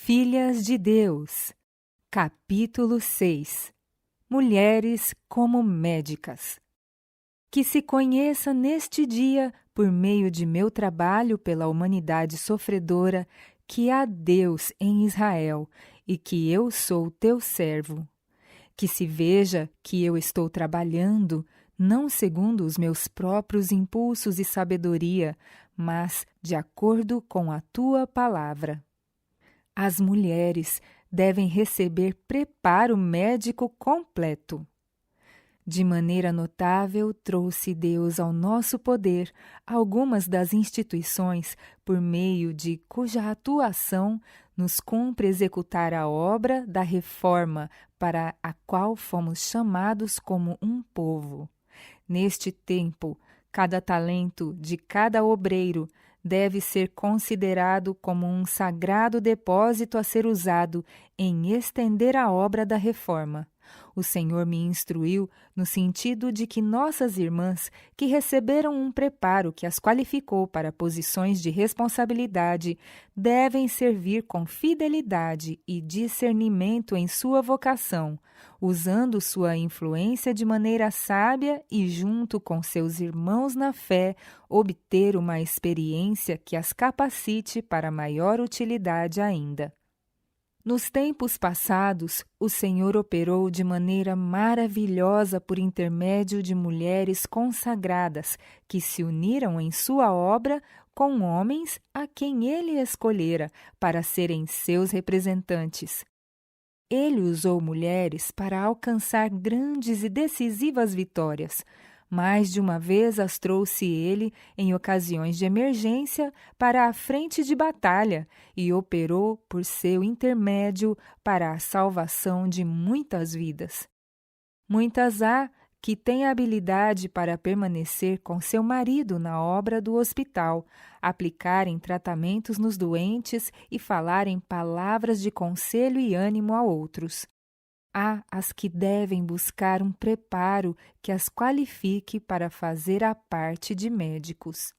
Filhas de Deus, capítulo 6. Mulheres como médicas. Que se conheça neste dia, por meio de meu trabalho pela humanidade sofredora, que há Deus em Israel e que eu sou teu servo. Que se veja que eu estou trabalhando, não segundo os meus próprios impulsos e sabedoria, mas de acordo com a tua palavra. As mulheres devem receber preparo médico completo. De maneira notável, trouxe Deus ao nosso poder algumas das instituições por meio de cuja atuação nos cumpre executar a obra da reforma para a qual fomos chamados como um povo. Neste tempo, cada talento de cada obreiro deve ser considerado como um sagrado depósito a ser usado em estender a obra da reforma. O Senhor me instruiu no sentido de que nossas irmãs, que receberam um preparo que as qualificou para posições de responsabilidade, devem servir com fidelidade e discernimento em sua vocação, usando sua influência de maneira sábia e, junto com seus irmãos na fé, obter uma experiência que as capacite para maior utilidade ainda. Nos tempos passados, o Senhor operou de maneira maravilhosa por intermédio de mulheres consagradas que se uniram em sua obra com homens a quem ele escolhera para serem seus representantes. Ele usou mulheres para alcançar grandes e decisivas vitórias. Mais de uma vez as trouxe ele, em ocasiões de emergência, para a frente de batalha e operou por seu intermédio para a salvação de muitas vidas. Muitas há que têm habilidade para permanecer com seu marido na obra do hospital, aplicarem tratamentos nos doentes e falarem palavras de conselho e ânimo a outros. Há as que devem buscar um preparo que as qualifique para fazer a parte de médicos.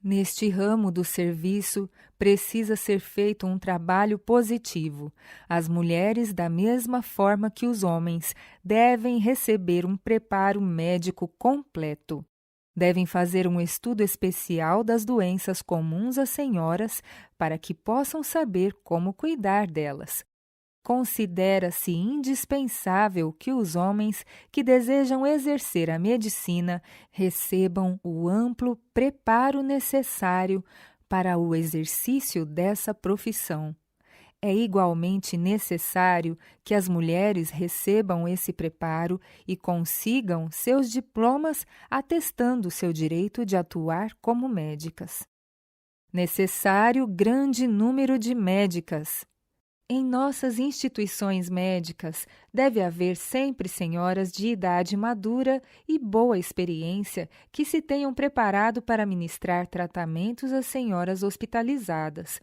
Neste ramo do serviço, precisa ser feito um trabalho positivo. As mulheres, da mesma forma que os homens, devem receber um preparo médico completo. Devem fazer um estudo especial das doenças comuns às senhoras para que possam saber como cuidar delas. Considera-se indispensável que os homens que desejam exercer a medicina recebam o amplo preparo necessário para o exercício dessa profissão. É igualmente necessário que as mulheres recebam esse preparo e consigam seus diplomas atestando seu direito de atuar como médicas. Necessário grande número de médicas. Em nossas instituições médicas, deve haver sempre senhoras de idade madura e boa experiência que se tenham preparado para ministrar tratamentos às senhoras hospitalizadas.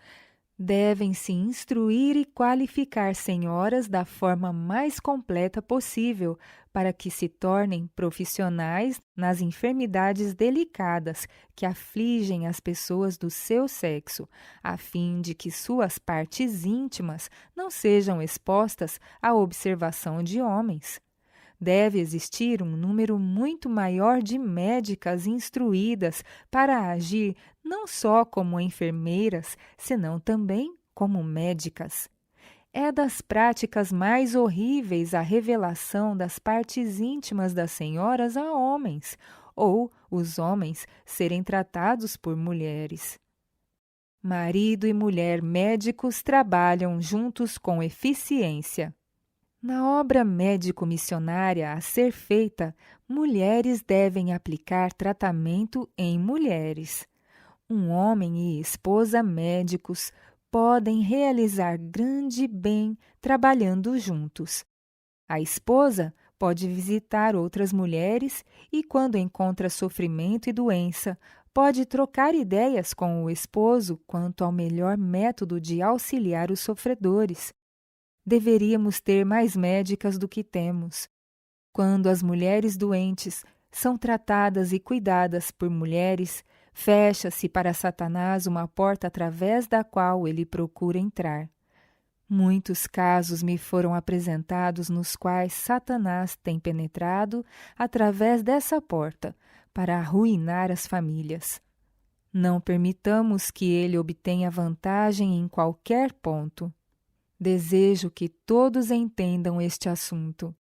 Devem-se instruir e qualificar senhoras da forma mais completa possível, para que se tornem profissionais nas enfermidades delicadas que afligem as pessoas do seu sexo, a fim de que suas partes íntimas não sejam expostas à observação de homens. Deve existir um número muito maior de médicas instruídas para agir não só como enfermeiras, senão também como médicas. É das práticas mais horríveis a revelação das partes íntimas das senhoras a homens, ou os homens serem tratados por mulheres. Marido e mulher médicos trabalham juntos com eficiência. Na obra médico-missionária a ser feita, mulheres devem aplicar tratamento em mulheres. Um homem e esposa médicos podem realizar grande bem trabalhando juntos. A esposa pode visitar outras mulheres e, quando encontra sofrimento e doença, pode trocar ideias com o esposo quanto ao melhor método de auxiliar os sofredores. Deveríamos ter mais médicas do que temos. Quando as mulheres doentes são tratadas e cuidadas por mulheres, fecha-se para Satanás uma porta através da qual ele procura entrar. Muitos casos me foram apresentados nos quais Satanás tem penetrado através dessa porta para arruinar as famílias. Não permitamos que ele obtenha vantagem em qualquer ponto. Desejo que todos entendam este assunto.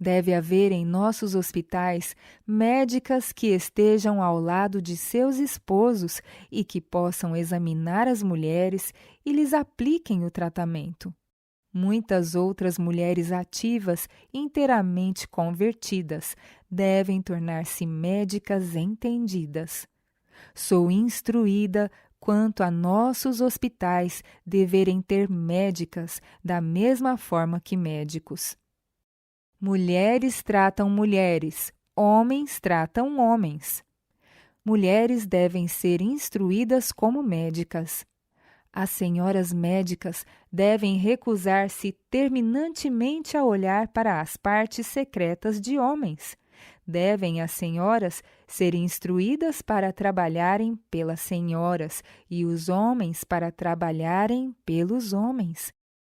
Deve haver em nossos hospitais médicas que estejam ao lado de seus esposos e que possam examinar as mulheres e lhes apliquem o tratamento. Muitas outras mulheres ativas, inteiramente convertidas, devem tornar-se médicas entendidas. Sou instruída quanto a nossos hospitais deverem ter médicas da mesma forma que médicos. Mulheres tratam mulheres, homens tratam homens. Mulheres devem ser instruídas como médicas. As senhoras médicas devem recusar-se terminantemente a olhar para as partes secretas de homens. Devem as senhoras ser instruídas para trabalharem pelas senhoras e os homens para trabalharem pelos homens.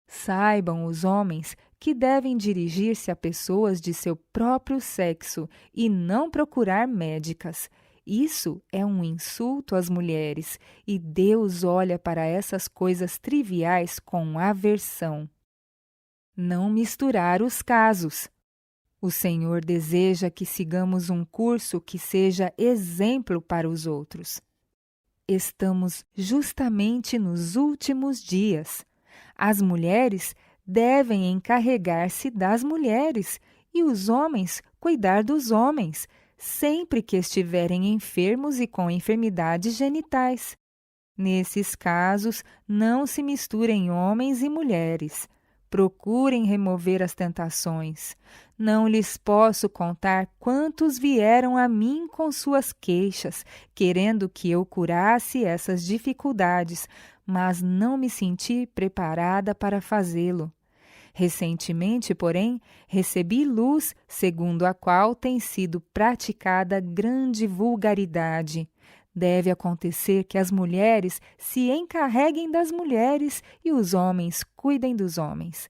Saibam os homens que devem dirigir-se a pessoas de seu próprio sexo e não procurar médicas. Isso é um insulto às mulheres, e Deus olha para essas coisas triviais com aversão. Não misturar os casos. O Senhor deseja que sigamos um curso que seja exemplo para os outros. Estamos justamente nos últimos dias. As mulheres devem encarregar-se das mulheres e os homens cuidar dos homens, sempre que estiverem enfermos e com enfermidades genitais. Nesses casos, não se misturem homens e mulheres. Procurem remover as tentações. Não lhes posso contar quantos vieram a mim com suas queixas, querendo que eu curasse essas dificuldades, mas não me senti preparada para fazê-lo. Recentemente, porém, recebi luz segundo a qual tem sido praticada grande vulgaridade. Deve acontecer que as mulheres se encarreguem das mulheres e os homens cuidem dos homens.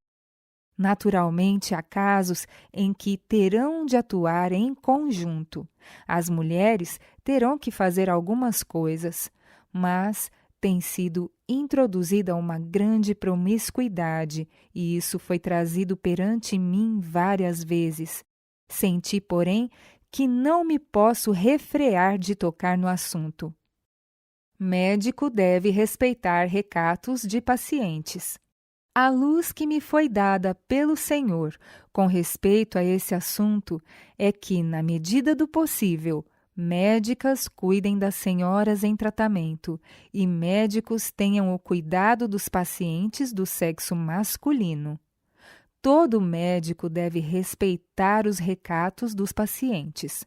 Naturalmente, há casos em que terão de atuar em conjunto. As mulheres terão que fazer algumas coisas, mas tem sido introduzida uma grande promiscuidade, e isso foi trazido perante mim várias vezes. Senti, porém, que não me posso refrear de tocar no assunto. Médico deve respeitar recatos de pacientes. A luz que me foi dada pelo Senhor com respeito a esse assunto é que, na medida do possível, médicas cuidem das senhoras em tratamento e médicos tenham o cuidado dos pacientes do sexo masculino. Todo médico deve respeitar os recatos dos pacientes.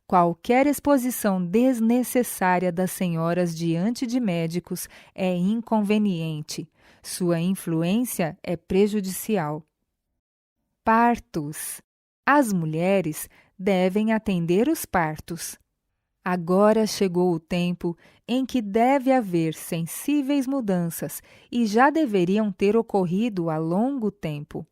Qualquer exposição desnecessária das senhoras diante de médicos é inconveniente. Sua influência é prejudicial. Partos. As mulheres devem atender os partos. Agora chegou o tempo em que deve haver sensíveis mudanças e já deveriam ter ocorrido há longo tempo.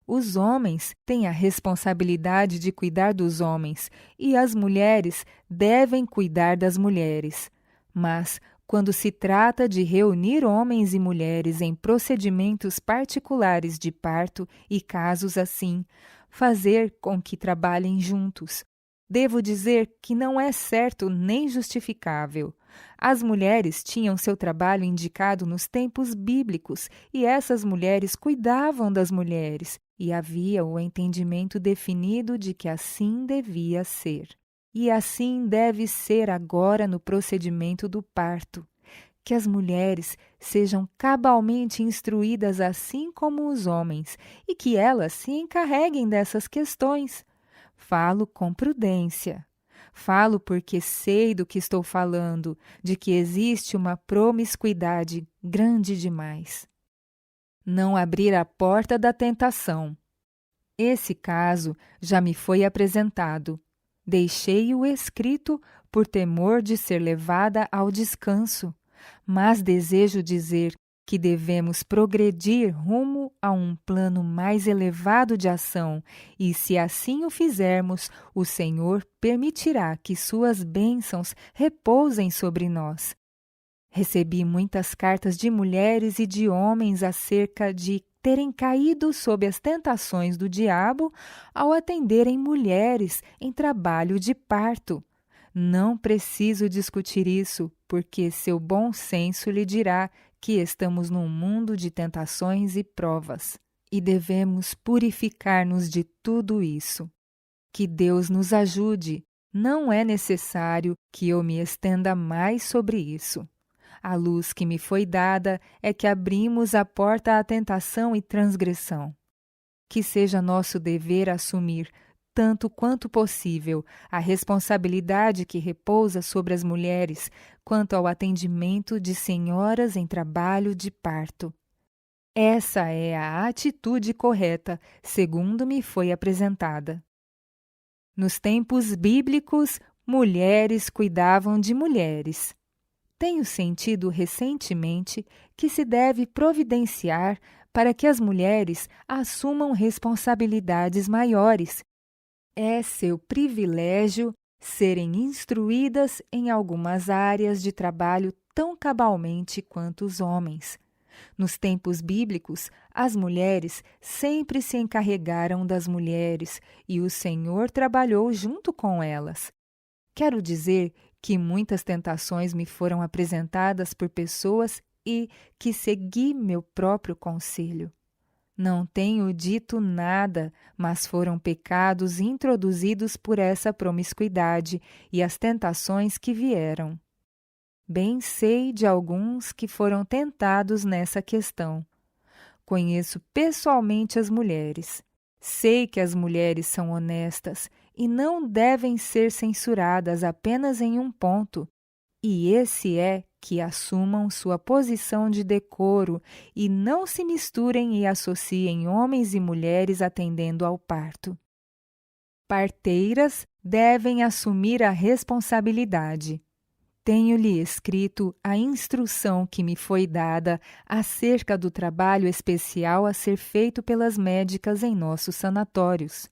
Os homens têm a responsabilidade de cuidar dos homens e as mulheres devem cuidar das mulheres. Mas, quando se trata de reunir homens e mulheres em procedimentos particulares de parto e casos assim, fazer com que trabalhem juntos, devo dizer que não é certo nem justificável. As mulheres tinham seu trabalho indicado nos tempos bíblicos e essas mulheres cuidavam das mulheres, e havia o entendimento definido de que assim devia ser. E assim deve ser agora no procedimento do parto. Que as mulheres sejam cabalmente instruídas assim como os homens e que elas se encarreguem dessas questões. Falo com prudência. Falo porque sei do que estou falando, de que existe uma promiscuidade grande demais. Não abrir a porta da tentação. Esse caso já me foi apresentado. Deixei-o escrito por temor de ser levada ao descanso, mas desejo dizer que devemos progredir rumo a um plano mais elevado de ação, e se assim o fizermos, o Senhor permitirá que suas bênçãos repousem sobre nós. Recebi muitas cartas de mulheres e de homens acerca de terem caído sob as tentações do diabo ao atenderem mulheres em trabalho de parto. Não preciso discutir isso, porque seu bom senso lhe dirá que estamos num mundo de tentações e provas, e devemos purificar-nos de tudo isso. Que Deus nos ajude. Não é necessário que eu me estenda mais sobre isso. A luz que me foi dada é que abrimos a porta à tentação e transgressão. Que seja nosso dever assumir, tanto quanto possível, a responsabilidade que repousa sobre as mulheres quanto ao atendimento de senhoras em trabalho de parto. Essa é a atitude correta, segundo me foi apresentada. Nos tempos bíblicos, mulheres cuidavam de mulheres. Tenho sentido recentemente que se deve providenciar para que as mulheres assumam responsabilidades maiores. É seu privilégio serem instruídas em algumas áreas de trabalho tão cabalmente quanto os homens. Nos tempos bíblicos, as mulheres sempre se encarregaram das mulheres e o Senhor trabalhou junto com elas. Quero dizer que muitas tentações me foram apresentadas por pessoas e que segui meu próprio conselho. Não tenho dito nada, mas foram pecados introduzidos por essa promiscuidade e as tentações que vieram. Bem sei de alguns que foram tentados nessa questão. Conheço pessoalmente as mulheres. Sei que as mulheres são honestas e não devem ser censuradas apenas em um ponto, e esse é que assumam sua posição de decoro e não se misturem e associem homens e mulheres atendendo ao parto. Parteiras devem assumir a responsabilidade. Tenho-lhe escrito a instrução que me foi dada acerca do trabalho especial a ser feito pelas médicas em nossos sanatórios.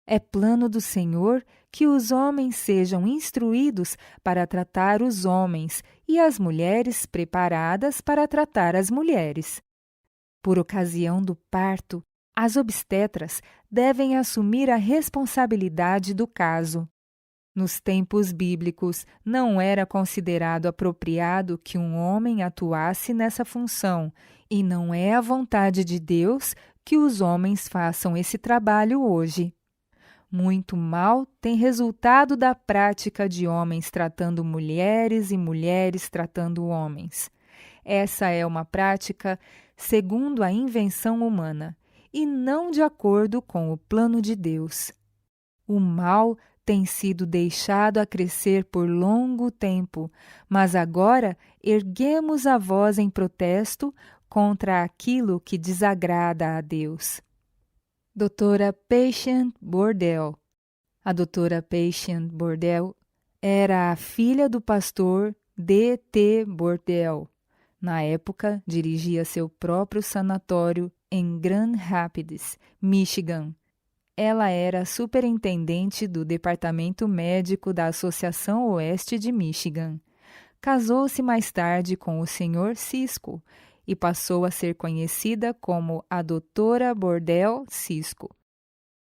É plano do Senhor que os homens sejam instruídos para tratar os homens e as mulheres preparadas para tratar as mulheres. Por ocasião do parto, as obstetras devem assumir a responsabilidade do caso. Nos tempos bíblicos, não era considerado apropriado que um homem atuasse nessa função, e não é a vontade de Deus que os homens façam esse trabalho hoje. Muito mal tem resultado da prática de homens tratando mulheres e mulheres tratando homens. Essa é uma prática segundo a invenção humana, e não de acordo com o plano de Deus. O mal tem sido deixado a crescer por longo tempo, mas agora erguemos a voz em protesto contra aquilo que desagrada a Deus. Doutora Patient Bordell. A doutora Patient Bordell era a filha do pastor D.T. Bordell. Na época, dirigia seu próprio sanatório em Grand Rapids, Michigan. Ela era superintendente do departamento médico da Associação Oeste de Michigan. Casou-se mais tarde com o Sr. Cisco e passou a ser conhecida como a Doutora Bordell Cisco.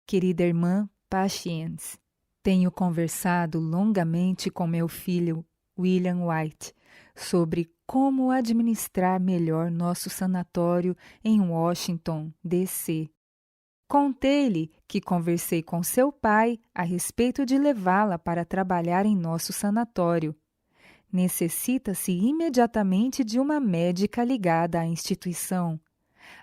Querida irmã Patience, tenho conversado longamente com meu filho, William White, sobre como administrar melhor nosso sanatório em Washington, D.C. Contei-lhe que conversei com seu pai a respeito de levá-la para trabalhar em nosso sanatório. Necessita-se imediatamente de uma médica ligada à instituição.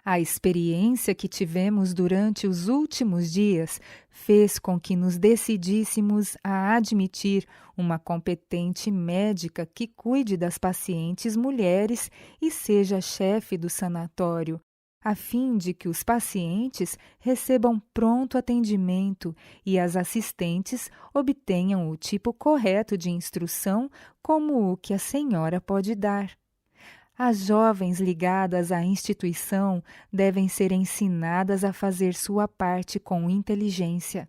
A experiência que tivemos durante os últimos dias fez com que nos decidíssemos a admitir uma competente médica que cuide das pacientes mulheres e seja chefe do sanatório, a fim de que os pacientes recebam pronto atendimento e as assistentes obtenham o tipo correto de instrução como o que a senhora pode dar. As jovens ligadas à instituição devem ser ensinadas a fazer sua parte com inteligência.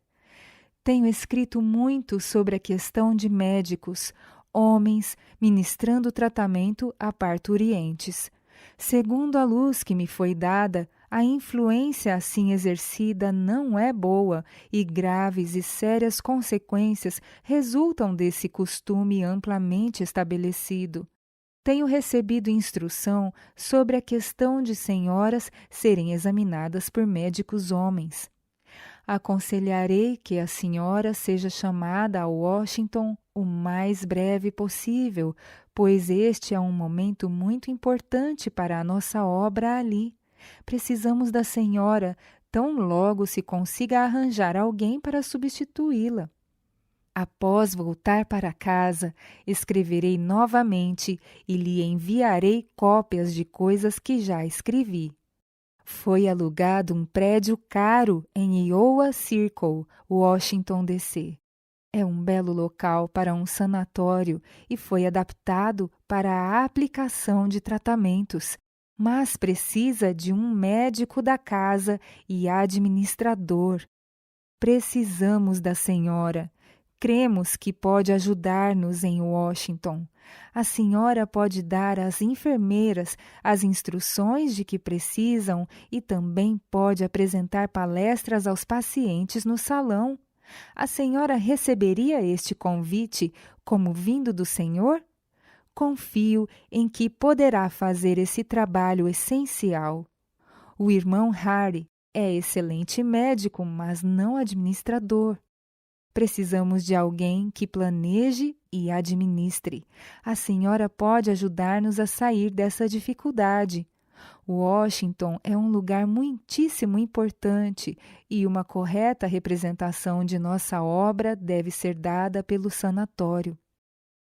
Tenho escrito muito sobre a questão de médicos, homens ministrando tratamento a parturientes. Segundo a luz que me foi dada, a influência assim exercida não é boa e graves e sérias consequências resultam desse costume amplamente estabelecido. Tenho recebido instrução sobre a questão de senhoras serem examinadas por médicos homens. Aconselharei que a senhora seja chamada a Washington o mais breve possível, pois este é um momento muito importante para a nossa obra ali. Precisamos da senhora, tão logo se consiga arranjar alguém para substituí-la. Após voltar para casa, escreverei novamente e lhe enviarei cópias de coisas que já escrevi. Foi alugado um prédio caro em Iowa Circle, Washington, D.C. É um belo local para um sanatório e foi adaptado para a aplicação de tratamentos, mas precisa de um médico da casa e administrador. Precisamos da senhora. Cremos que pode ajudar-nos em Washington. A senhora pode dar às enfermeiras as instruções de que precisam e também pode apresentar palestras aos pacientes no salão. A senhora receberia este convite como vindo do Senhor? Confio em que poderá fazer esse trabalho essencial. O irmão Harry é excelente médico, mas não administrador. Precisamos de alguém que planeje e administre. A senhora pode ajudar-nos a sair dessa dificuldade. Washington é um lugar muitíssimo importante e uma correta representação de nossa obra deve ser dada pelo sanatório.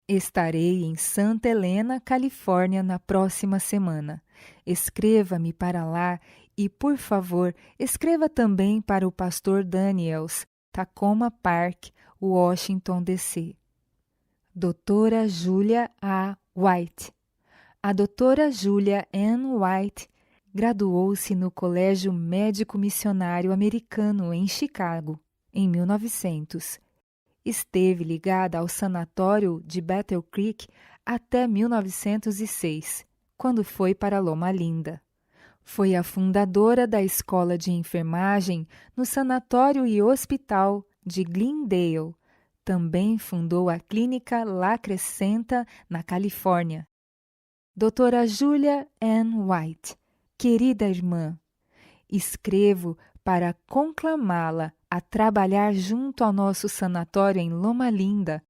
Estarei em Santa Helena, Califórnia, na próxima semana. Escreva-me para lá e, por favor, escreva também para o pastor Daniels, Tacoma Park, Washington, D.C. Doutora Julia A. White. A doutora Julia Ann White graduou-se no Colégio Médico Missionário Americano em Chicago, em 1900. Esteve ligada ao sanatório de Battle Creek até 1906, quando foi para Loma Linda. Foi a fundadora da Escola de Enfermagem no Sanatório e Hospital de Glendale. Também fundou a Clínica La Crescenta, na Califórnia. Doutora Julia Ann White, querida irmã, escrevo para conclamá-la a trabalhar junto ao nosso sanatório em Loma Linda.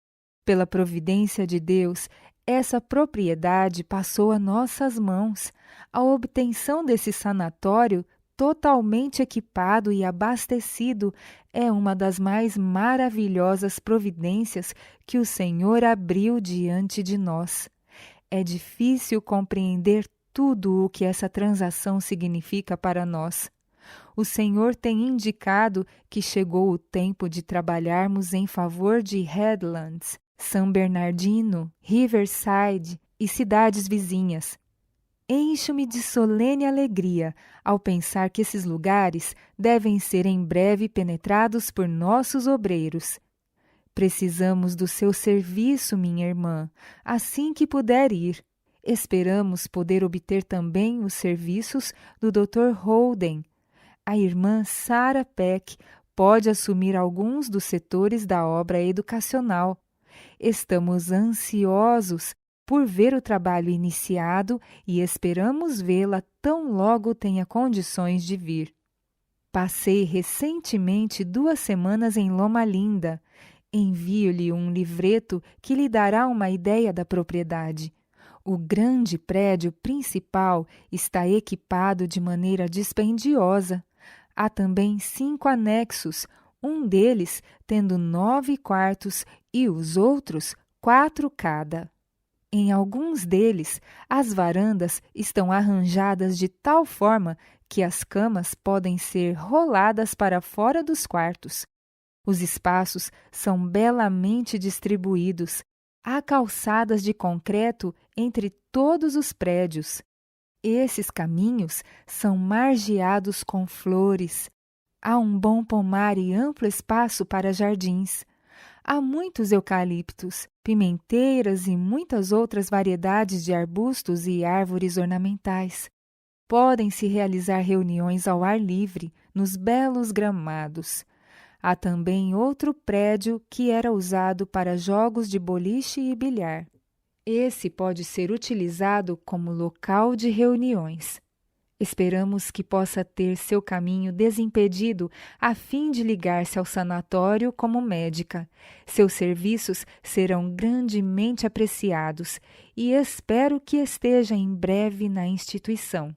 Pela providência de Deus, essa propriedade passou a nossas mãos. A obtenção desse sanatório, totalmente equipado e abastecido, é uma das mais maravilhosas providências que o Senhor abriu diante de nós. É difícil compreender tudo o que essa transação significa para nós. O Senhor tem indicado que chegou o tempo de trabalharmos em favor de Headlands, São Bernardino, Riverside e cidades vizinhas. Encho-me de solene alegria ao pensar que esses lugares devem ser em breve penetrados por nossos obreiros. Precisamos do seu serviço, minha irmã, assim que puder ir. Esperamos poder obter também os serviços do Dr. Holden. A irmã Sarah Peck pode assumir alguns dos setores da obra educacional. Estamos ansiosos por ver o trabalho iniciado e esperamos vê-la tão logo tenha condições de vir. Passei recentemente 2 semanas em Loma Linda. Envio-lhe um livreto que lhe dará uma ideia da propriedade. O grande prédio principal está equipado de maneira dispendiosa. Há também 5 anexos, um deles tendo 9 quartos e os outros 4 cada. Em alguns deles, as varandas estão arranjadas de tal forma que as camas podem ser roladas para fora dos quartos. Os espaços são belamente distribuídos. Há calçadas de concreto entre todos os prédios. Esses caminhos são margeados com flores. Há um bom pomar e amplo espaço para jardins. Há muitos eucaliptos, pimenteiras e muitas outras variedades de arbustos e árvores ornamentais. Podem-se realizar reuniões ao ar livre, nos belos gramados. Há também outro prédio que era usado para jogos de boliche e bilhar. Esse pode ser utilizado como local de reuniões. Esperamos que possa ter seu caminho desimpedido a fim de ligar-se ao sanatório como médica. Seus serviços serão grandemente apreciados e espero que esteja em breve na instituição.